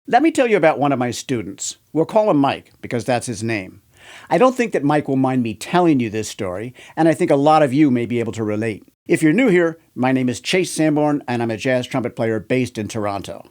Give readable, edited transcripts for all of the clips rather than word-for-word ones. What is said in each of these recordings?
Let me tell you about one of my students. We'll call him Mike, because that's his name. I don't think that Mike will mind me telling you this story, and I think a lot of you may be able to relate. If you're new here, my name is Chase Sanborn, and I'm a jazz trumpet player based in Toronto.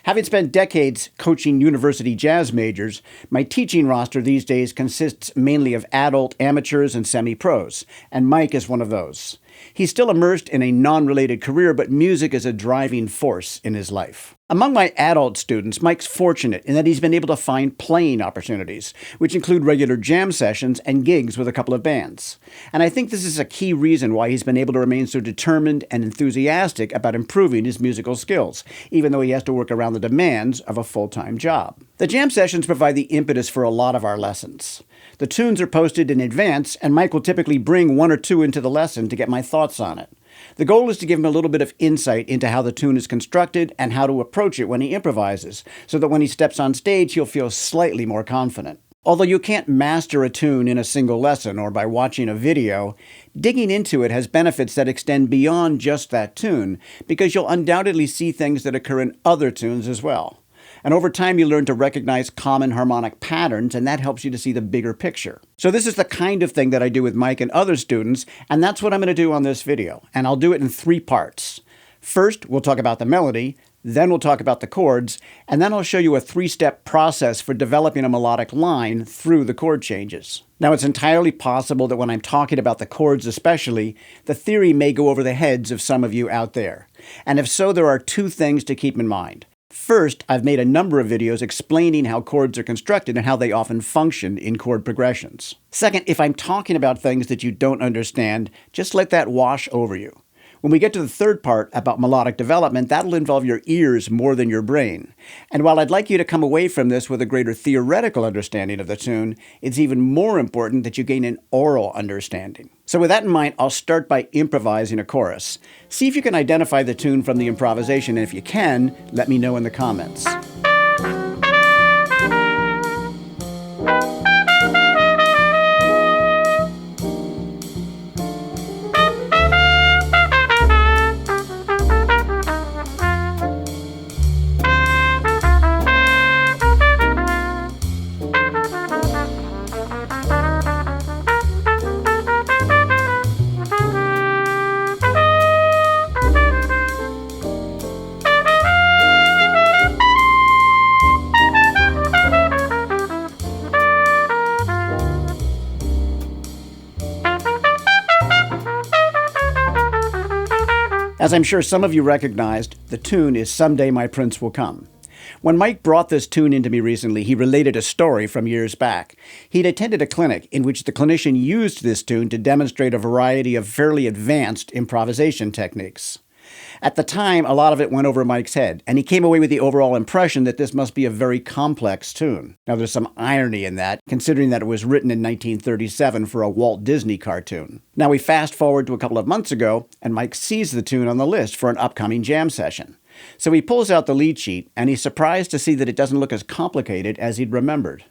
Having spent decades coaching university jazz majors, my teaching roster these days consists mainly of adult amateurs and semi-pros, and Mike is one of those. He's still immersed in a non-related career, but music is a driving force in his life. Among my adult students, Mike's fortunate in that he's been able to find playing opportunities, which include regular jam sessions and gigs with a couple of bands. And I think this is a key reason why he's been able to remain so determined and enthusiastic about improving his musical skills, even though he has to work around the demands of a full-time job. The jam sessions provide the impetus for a lot of our lessons. The tunes are posted in advance, and Mike will typically bring one or two into the lesson to get my thoughts on it. The goal is to give him a little bit of insight into how the tune is constructed and how to approach it when he improvises, so that when he steps on stage, he'll feel slightly more confident. Although you can't master a tune in a single lesson or by watching a video, digging into it has benefits that extend beyond just that tune, because you'll undoubtedly see things that occur in other tunes as well. And over time, you learn to recognize common harmonic patterns, and that helps you to see the bigger picture. So this is the kind of thing that I do with Mike and other students, and that's what I'm going to do on this video. And I'll do it in 3 parts. First, we'll talk about the melody, then we'll talk about the chords, and then I'll show you a 3-step process for developing a melodic line through the chord changes. Now, it's entirely possible that when I'm talking about the chords especially, the theory may go over the heads of some of you out there. And if so, there are 2 things to keep in mind. First, I've made a number of videos explaining how chords are constructed and how they often function in chord progressions. Second, if I'm talking about things that you don't understand, just let that wash over you. When we get to the 3rd part about melodic development, that'll involve your ears more than your brain. And while I'd like you to come away from this with a greater theoretical understanding of the tune, it's even more important that you gain an aural understanding. So with that in mind, I'll start by improvising a chorus. See if you can identify the tune from the improvisation, and if you can, let me know in the comments. As I'm sure some of you recognized, the tune is Someday My Prince Will Come. When Mike brought this tune into me recently, he related a story from years back. He'd attended a clinic in which the clinician used this tune to demonstrate a variety of fairly advanced improvisation techniques. At the time, a lot of it went over Mike's head, and he came away with the overall impression that this must be a very complex tune. Now, there's some irony in that, considering that it was written in 1937 for a Walt Disney cartoon. Now, we fast forward to a couple of months ago, and Mike sees the tune on the list for an upcoming jam session. So he pulls out the lead sheet, and he's surprised to see that it doesn't look as complicated as he'd remembered.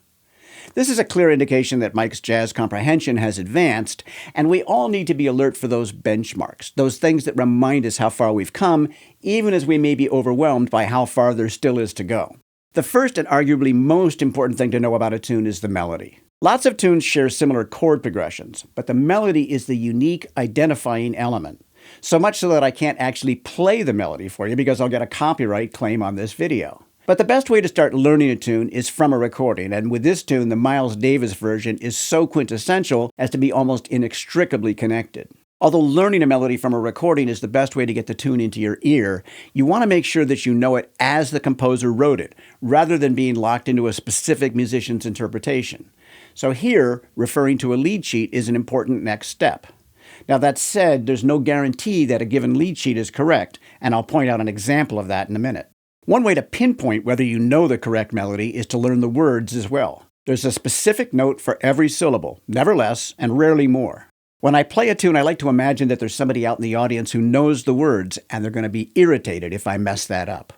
This is a clear indication that Mike's jazz comprehension has advanced, and we all need to be alert for those benchmarks, those things that remind us how far we've come, even as we may be overwhelmed by how far there still is to go. The first and arguably most important thing to know about a tune is the melody. Lots of tunes share similar chord progressions, but the melody is the unique identifying element. So much so that I can't actually play the melody for you because I'll get a copyright claim on this video. But the best way to start learning a tune is from a recording, and with this tune, the Miles Davis version is so quintessential as to be almost inextricably connected. Although learning a melody from a recording is the best way to get the tune into your ear, you want to make sure that you know it as the composer wrote it, rather than being locked into a specific musician's interpretation. So here, referring to a lead sheet is an important next step. Now that said, there's no guarantee that a given lead sheet is correct, and I'll point out an example of that in a minute. One way to pinpoint whether you know the correct melody is to learn the words as well. There's a specific note for every syllable, never less and rarely more. When I play a tune, I like to imagine that there's somebody out in the audience who knows the words, and they're going to be irritated if I mess that up.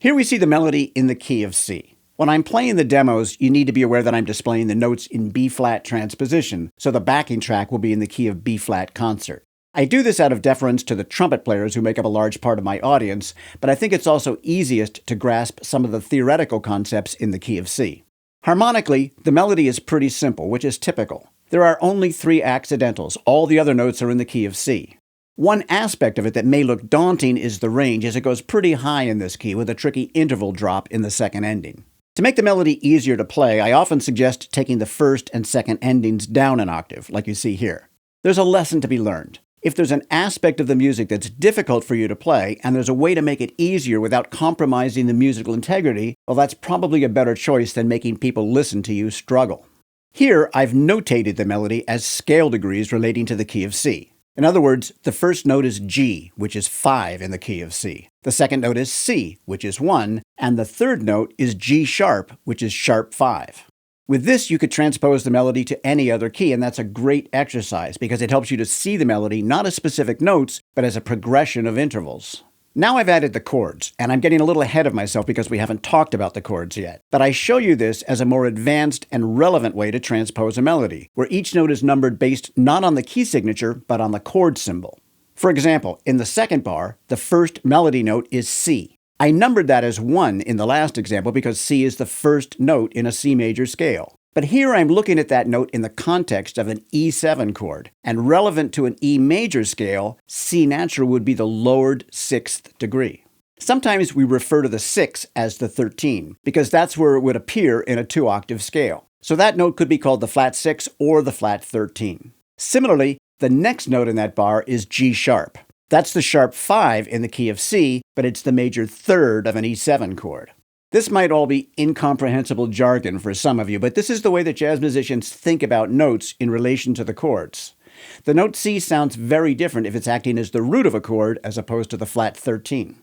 Here we see the melody in the key of C. When I'm playing the demos, you need to be aware that I'm displaying the notes in B-flat transposition, so the backing track will be in the key of B-flat concert. I do this out of deference to the trumpet players who make up a large part of my audience, but I think it's also easiest to grasp some of the theoretical concepts in the key of C. Harmonically, the melody is pretty simple, which is typical. There are only 3 accidentals. All the other notes are in the key of C. One aspect of it that may look daunting is the range, as it goes pretty high in this key with a tricky interval drop in the second ending. To make the melody easier to play, I often suggest taking the first and second endings down an octave, like you see here. There's a lesson to be learned. If there's an aspect of the music that's difficult for you to play, and there's a way to make it easier without compromising the musical integrity, well, that's probably a better choice than making people listen to you struggle. Here, I've notated the melody as scale degrees relating to the key of C. In other words, the first note is G, which is 5 in the key of C. The second note is C, which is 1, and the third note is G sharp, which is sharp 5. With this, you could transpose the melody to any other key, and that's a great exercise because it helps you to see the melody not as specific notes, but as a progression of intervals. Now I've added the chords, and I'm getting a little ahead of myself because we haven't talked about the chords yet. But I show you this as a more advanced and relevant way to transpose a melody, where each note is numbered based not on the key signature, but on the chord symbol. For example, in the second bar, the first melody note is C. I numbered that as 1 in the last example because C is the first note in a C major scale. But here I'm looking at that note in the context of an E7 chord, and relevant to an E major scale, C natural would be the lowered 6th degree. Sometimes we refer to the 6 as the 13, because that's where it would appear in a 2-octave scale. So that note could be called the flat 6 or the flat 13. Similarly, the next note in that bar is G sharp. That's the sharp 5 in the key of C, but it's the major third of an E7 chord. This might all be incomprehensible jargon for some of you, but this is the way that jazz musicians think about notes in relation to the chords. The note C sounds very different if it's acting as the root of a chord as opposed to the flat 13.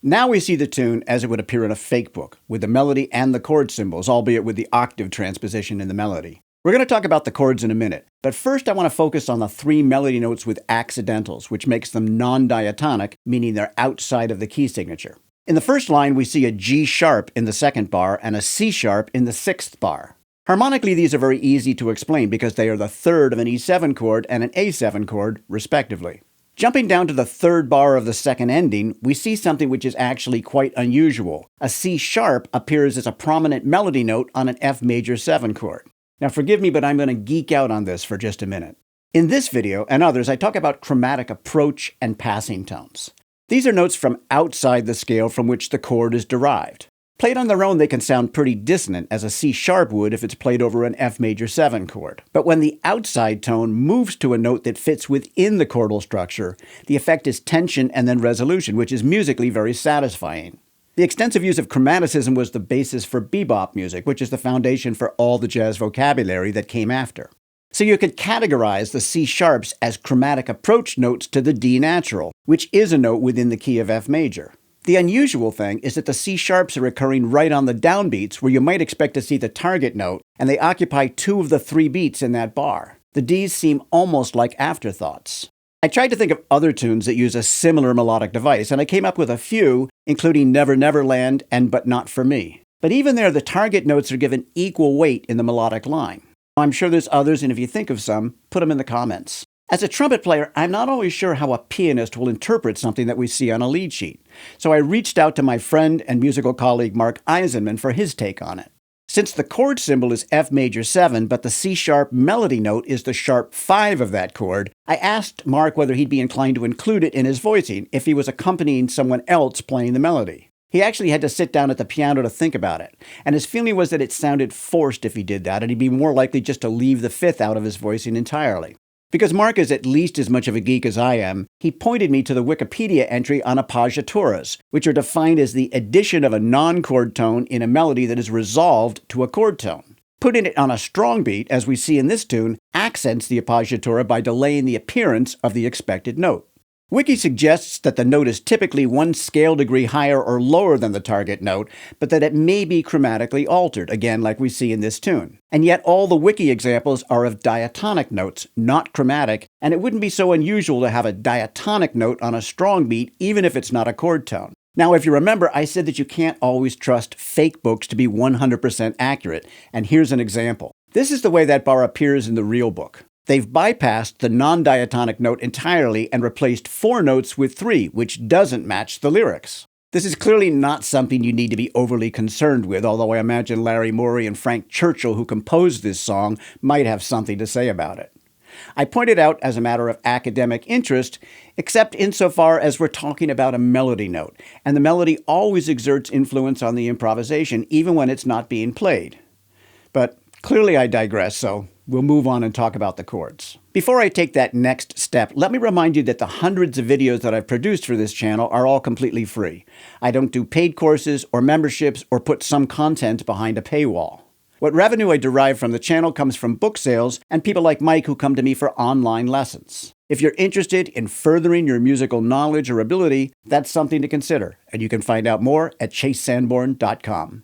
Now we see the tune as it would appear in a fake book, with the melody and the chord symbols, albeit with the octave transposition in the melody. We're going to talk about the chords in a minute, but first I want to focus on the 3 melody notes with accidentals, which makes them non-diatonic, meaning they're outside of the key signature. In the first line, we see a G sharp in the second bar and a C sharp in the 6th bar. Harmonically, these are very easy to explain because they are the third of an E7 chord and an A7 chord, respectively. Jumping down to the third bar of the second ending, we see something which is actually quite unusual. A C sharp appears as a prominent melody note on an F major 7 chord. Now forgive me, but I'm going to geek out on this for just a minute. In this video, and others, I talk about chromatic approach and passing tones. These are notes from outside the scale from which the chord is derived. Played on their own, they can sound pretty dissonant, as a C sharp would if it's played over an F major 7 chord. But when the outside tone moves to a note that fits within the chordal structure, the effect is tension and then resolution, which is musically very satisfying. The extensive use of chromaticism was the basis for bebop music, which is the foundation for all the jazz vocabulary that came after. So you could categorize the C sharps as chromatic approach notes to the D natural, which is a note within the key of F major. The unusual thing is that the C sharps are occurring right on the downbeats where you might expect to see the target note, and they occupy 2 of the 3 beats in that bar. The Ds seem almost like afterthoughts. I tried to think of other tunes that use a similar melodic device, and I came up with a few, including Never Never Land and But Not For Me. But even there, the target notes are given equal weight in the melodic line. I'm sure there's others, and if you think of some, put them in the comments. As a trumpet player, I'm not always sure how a pianist will interpret something that we see on a lead sheet. So I reached out to my friend and musical colleague Mark Eisenman for his take on it. Since the chord symbol is F major 7, but the C sharp melody note is the sharp 5 of that chord, I asked Mark whether he'd be inclined to include it in his voicing if he was accompanying someone else playing the melody. He actually had to sit down at the piano to think about it, and his feeling was that it sounded forced if he did that, and he'd be more likely just to leave the 5th out of his voicing entirely. Because Mark is at least as much of a geek as I am, he pointed me to the Wikipedia entry on appoggiaturas, which are defined as the addition of a non-chord tone in a melody that is resolved to a chord tone. Putting it on a strong beat, as we see in this tune, accents the appoggiatura by delaying the appearance of the expected note. Wiki suggests that the note is typically 1 scale degree higher or lower than the target note, but that it may be chromatically altered, again like we see in this tune. And yet all the Wiki examples are of diatonic notes, not chromatic, and it wouldn't be so unusual to have a diatonic note on a strong beat, even if it's not a chord tone. Now, if you remember, I said that you can't always trust fake books to be 100% accurate, and here's an example. This is the way that bar appears in the real book. They've bypassed the non-diatonic note entirely and replaced 4 notes with 3, which doesn't match the lyrics. This is clearly not something you need to be overly concerned with, although I imagine Larry Morey and Frank Churchill, who composed this song, might have something to say about it. I point it out as a matter of academic interest, except insofar as we're talking about a melody note, and the melody always exerts influence on the improvisation, even when it's not being played. But clearly I digress, so we'll move on and talk about the chords. Before I take that next step, let me remind you that the hundreds of videos that I've produced for this channel are all completely free. I don't do paid courses or memberships or put some content behind a paywall. What revenue I derive from the channel comes from book sales and people like Mike who come to me for online lessons. If you're interested in furthering your musical knowledge or ability, that's something to consider, and you can find out more at chasesanborn.com.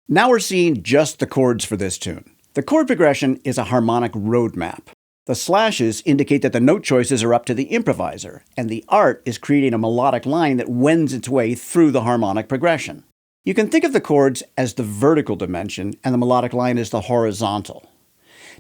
Now we're seeing just the chords for this tune. The chord progression is a harmonic roadmap. The slashes indicate that the note choices are up to the improviser, and the art is creating a melodic line that wends its way through the harmonic progression. You can think of the chords as the vertical dimension and the melodic line as the horizontal.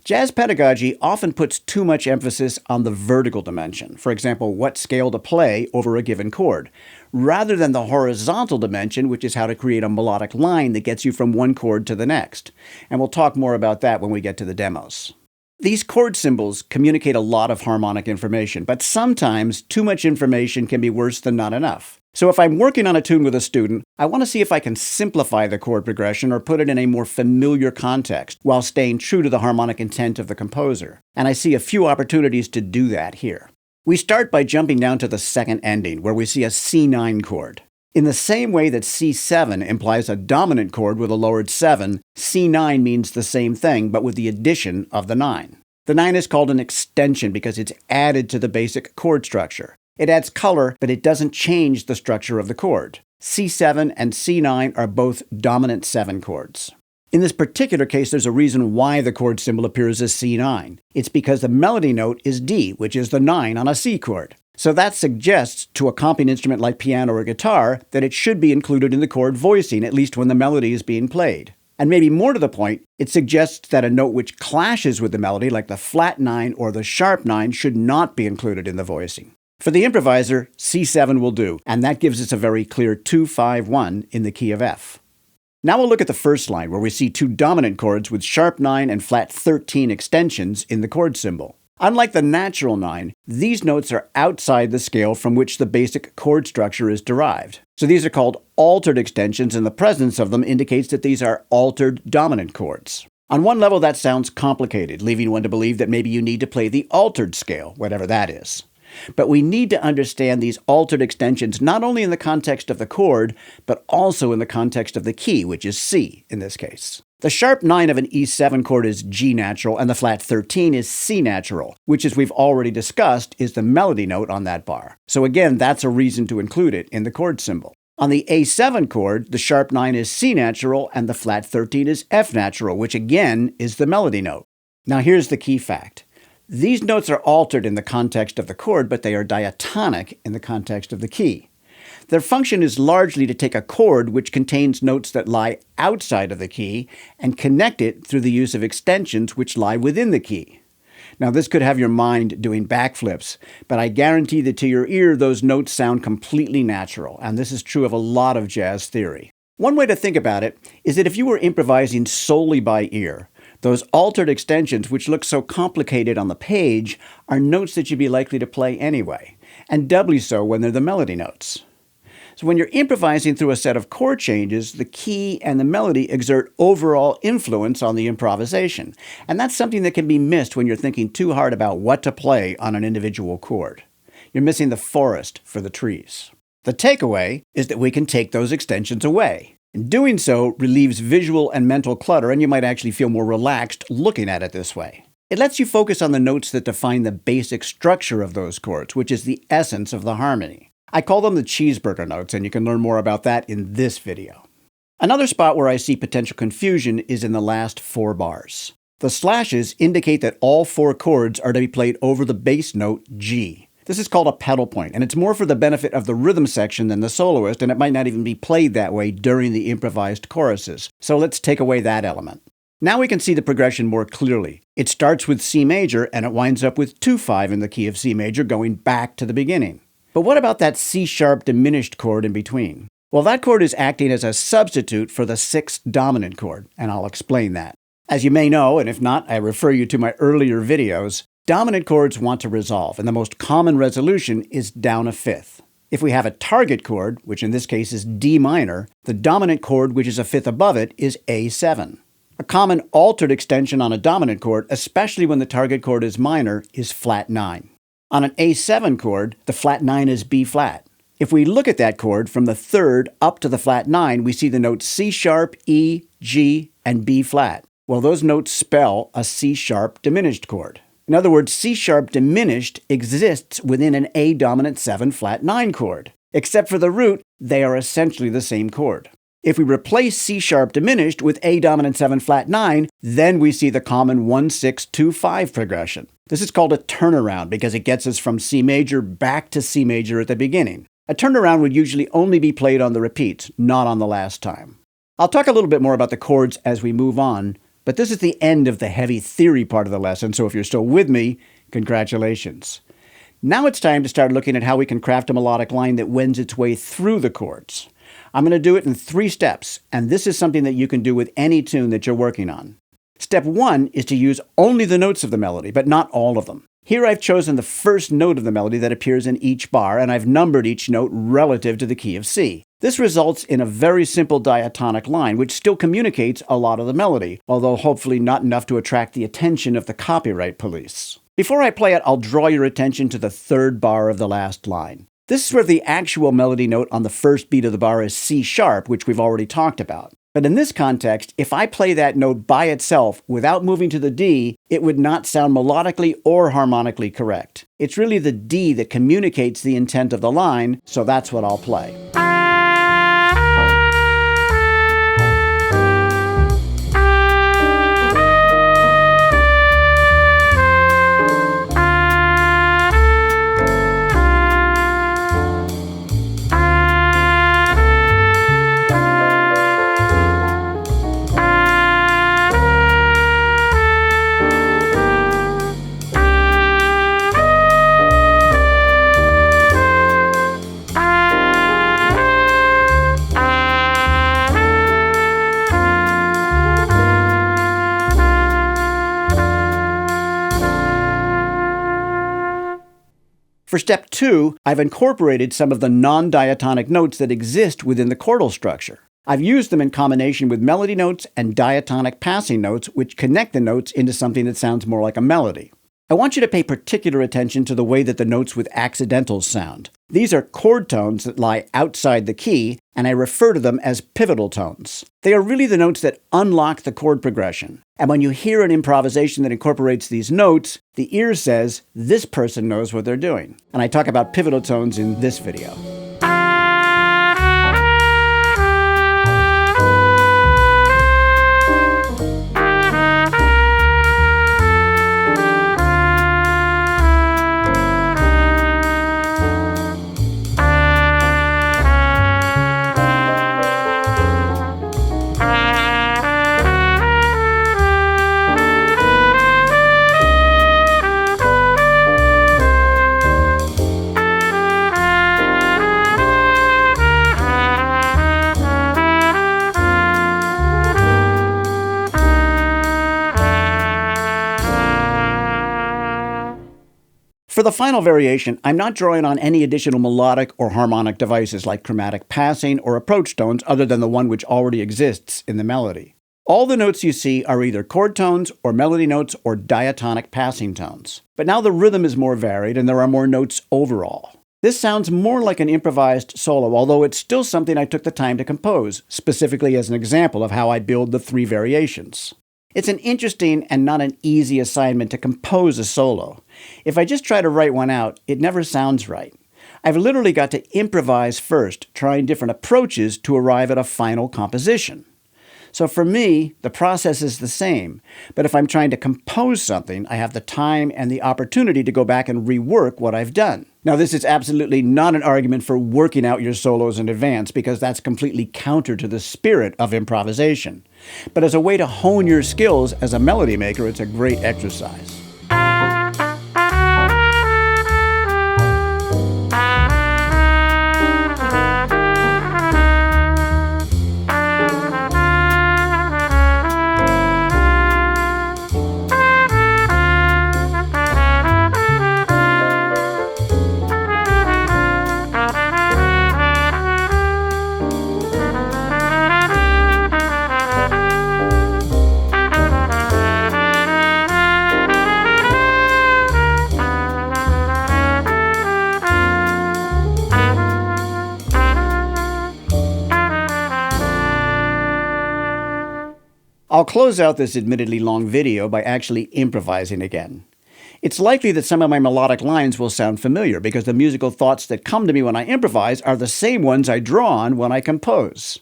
Jazz pedagogy often puts too much emphasis on the vertical dimension, for example, what scale to play over a given chord, rather than the horizontal dimension, which is how to create a melodic line that gets you from one chord to the next. And we'll talk more about that when we get to the demos. These chord symbols communicate a lot of harmonic information, but sometimes too much information can be worse than not enough. So if I'm working on a tune with a student, I want to see if I can simplify the chord progression or put it in a more familiar context while staying true to the harmonic intent of the composer. And I see a few opportunities to do that here. We start by jumping down to the second ending, where we see a C9 chord. In the same way that C7 implies a dominant chord with a lowered 7, C9 means the same thing, but with the addition of the 9. The 9 is called an extension because it's added to the basic chord structure. It adds color, but it doesn't change the structure of the chord. C7 and C9 are both dominant 7 chords. In this particular case, there's a reason why the chord symbol appears as C9. It's because the melody note is D, which is the 9 on a C chord. So that suggests to a comping instrument like piano or guitar that it should be included in the chord voicing, at least when the melody is being played. And maybe more to the point, it suggests that a note which clashes with the melody, like the flat 9 or the sharp 9, should not be included in the voicing. For the improviser, C7 will do, and that gives us a very clear 2-5-1 in the key of F. Now we'll look at the first line, where we see 2 dominant chords with sharp 9 and flat 13 extensions in the chord symbol. Unlike the natural 9, these notes are outside the scale from which the basic chord structure is derived. So these are called altered extensions, and the presence of them indicates that these are altered dominant chords. On one level, that sounds complicated, leaving one to believe that maybe you need to play the altered scale, whatever that is. But we need to understand these altered extensions not only in the context of the chord, but also in the context of the key, which is C in this case. The sharp 9 of an E7 chord is G natural, and the flat 13 is C natural, which, as we've already discussed, is the melody note on that bar. So again, that's a reason to include it in the chord symbol. On the A7 chord, the sharp 9 is C natural, and the flat 13 is F natural, which again is the melody note. Now here's the key fact. These notes are altered in the context of the chord, but they are diatonic in the context of the key. Their function is largely to take a chord which contains notes that lie outside of the key and connect it through the use of extensions which lie within the key. Now this could have your mind doing backflips, but I guarantee that to your ear those notes sound completely natural, and this is true of a lot of jazz theory. One way to think about it is that if you were improvising solely by ear, those altered extensions, which look so complicated on the page, are notes that you'd be likely to play anyway, and doubly so when they're the melody notes. So when you're improvising through a set of chord changes, the key and the melody exert overall influence on the improvisation, and that's something that can be missed when you're thinking too hard about what to play on an individual chord. You're missing the forest for the trees. The takeaway is that we can take those extensions away. And doing so relieves visual and mental clutter, and you might actually feel more relaxed looking at it this way. It lets you focus on the notes that define the basic structure of those chords, which is the essence of the harmony. I call them the cheeseburger notes, and you can learn more about that in this video. Another spot where I see potential confusion is in the last 4 bars. The slashes indicate that all 4 chords are to be played over the bass note G. This is called a pedal point, and it's more for the benefit of the rhythm section than the soloist, and it might not even be played that way during the improvised choruses. So let's take away that element. Now we can see the progression more clearly. It starts with C major and it winds up with 2-5 in the key of C major, going back to the beginning. But what about that C-sharp diminished chord in between? Well, that chord is acting as a substitute for the 6th dominant chord, and I'll explain that. As you may know, and if not, I refer you to my earlier videos, dominant chords want to resolve, and the most common resolution is down a fifth. If we have a target chord, which in this case is D minor, the dominant chord, which is a fifth above it, is A7. A common altered extension on a dominant chord, especially when the target chord is minor, is flat 9. On an A7 chord, the flat 9 is B flat. If we look at that chord from the 3rd up to the flat 9, we see the notes C sharp, E, G, and B flat. Well, those notes spell a C sharp diminished chord. In other words, C sharp diminished exists within an A dominant 7 flat 9 chord. Except for the root, they are essentially the same chord. If we replace C sharp diminished with A dominant 7 flat 9, then we see the common 1-6-2-5 progression. This is called a turnaround because it gets us from C major back to C major at the beginning. A turnaround would usually only be played on the repeats, not on the last time. I'll talk a little bit more about the chords as we move on, but this is the end of the heavy theory part of the lesson, so if you're still with me, congratulations. Now it's time to start looking at how we can craft a melodic line that wends its way through the chords. I'm going to do it in 3 steps, and this is something that you can do with any tune that you're working on. Step 1 is to use only the notes of the melody, but not all of them. Here I've chosen the first note of the melody that appears in each bar, and I've numbered each note relative to the key of C. This results in a very simple diatonic line, which still communicates a lot of the melody, although hopefully not enough to attract the attention of the copyright police. Before I play it, I'll draw your attention to the 3rd bar of the last line. This is where the actual melody note on the first beat of the bar is C sharp, which we've already talked about. But in this context, if I play that note by itself without moving to the D, it would not sound melodically or harmonically correct. It's really the D that communicates the intent of the line, so that's what I'll play. For step 2, I've incorporated some of the non-diatonic notes that exist within the chordal structure. I've used them in combination with melody notes and diatonic passing notes, which connect the notes into something that sounds more like a melody. I want you to pay particular attention to the way that the notes with accidentals sound. These are chord tones that lie outside the key, and I refer to them as pivotal tones. They are really the notes that unlock the chord progression. And when you hear an improvisation that incorporates these notes, the ear says, this person knows what they're doing. And I talk about pivotal tones in this video. For the final variation, I'm not drawing on any additional melodic or harmonic devices like chromatic passing or approach tones other than the one which already exists in the melody. All the notes you see are either chord tones or melody notes or diatonic passing tones. But now the rhythm is more varied and there are more notes overall. This sounds more like an improvised solo, although it's still something I took the time to compose, specifically as an example of how I build the 3 variations. It's an interesting and not an easy assignment to compose a solo. If I just try to write one out, it never sounds right. I've literally got to improvise first, trying different approaches to arrive at a final composition. So for me, the process is the same, but if I'm trying to compose something, I have the time and the opportunity to go back and rework what I've done. Now, this is absolutely not an argument for working out your solos in advance, because that's completely counter to the spirit of improvisation. But as a way to hone your skills as a melody maker, it's a great exercise. I'll close out this admittedly long video by actually improvising again. It's likely that some of my melodic lines will sound familiar because the musical thoughts that come to me when I improvise are the same ones I draw on when I compose.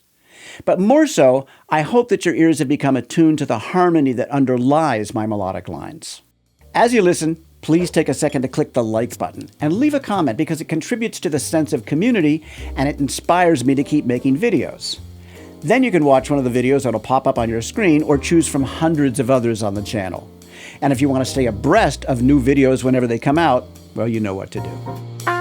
But more so, I hope that your ears have become attuned to the harmony that underlies my melodic lines. As you listen, please take a second to click the like button and leave a comment because it contributes to the sense of community and it inspires me to keep making videos. Then you can watch one of the videos that'll pop up on your screen or choose from hundreds of others on the channel. And if you want to stay abreast of new videos whenever they come out, well, you know what to do.